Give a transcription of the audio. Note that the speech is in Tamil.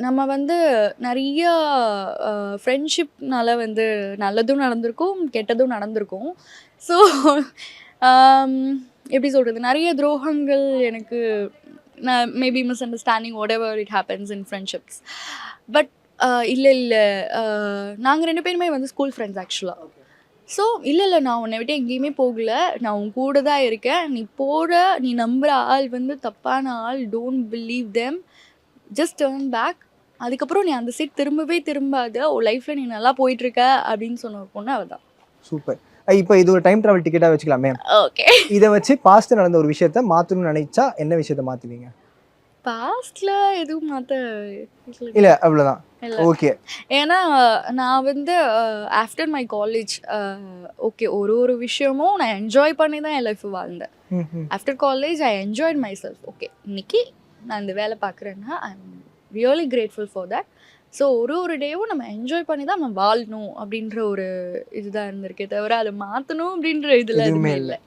நம்ம வந்து நிறைய ஃப்ரெண்ட்ஷிப்னால வந்து நல்லதும் நடந்திருக்கும், கெட்டதும் நடந்திருக்கும். ஸோ எப்படி சொல்கிறது, நிறைய துரோகங்கள் எனக்கு நான் maybe miss understanding what ever it happens in friendships. But இல்லை இல்லை, நாங்கள் 2 பேருமே வந்து ஸ்கூல் ஃப்ரெண்ட்ஸ் ஆக்சுவலாக. ஸோ இல்லை நான் உன்னை விட்டு எங்கேயுமே போகல, நான் உன் கூட தான் இருக்கேன். நீ போகிற, நீ நம்புகிற ஆள் வந்து தப்பான ஆள், don't believe them, just turn back. அதுக்கப்புறம் நீ அந்த சைட் திரும்பவே திரும்பாத, உன் லைஃப்பில் நீ நல்லா போயிட்டுருக்க அப்படின்னு சொன்ன ஒரு பொண்ணு அவள் தான். சூப்பர். இப்போ இது ஒரு டைம் ட்ராவல் டிக்கெட்டாக வச்சுக்கலாமே. ஓகே. இதை வச்சு பாஸ்ட் நடந்த ஒரு விஷயத்த மாற்றணும்னு நினைச்சா என்ன விஷயத்த மாற்றுவீங்க? பாஸ்ட்ல எதுவும் மாற்ற இல்லை, அவ்வளோதான். ஓகே. ஏன்னா நான் வந்து ஆஃப்டர் மை காலேஜ் ஓகே ஒரு விஷயமும் நான் என்ஜாய் பண்ணி தான் என் லைஃப் வாழ்ந்தேன். After college I enjoyed myself. Okay, இன்னைக்கு நான் இந்த வேலை பார்க்குறேன்னா I am really grateful for that. So ஒரு டேவும் நம்ம என்ஜாய் பண்ணி தான் நம்ம வாழணும் அப்படின்ற ஒரு இதுதான் இருந்திருக்கே தவிர அதை மாற்றணும் அப்படின்ற இதில் எதுவுமே இல்லை.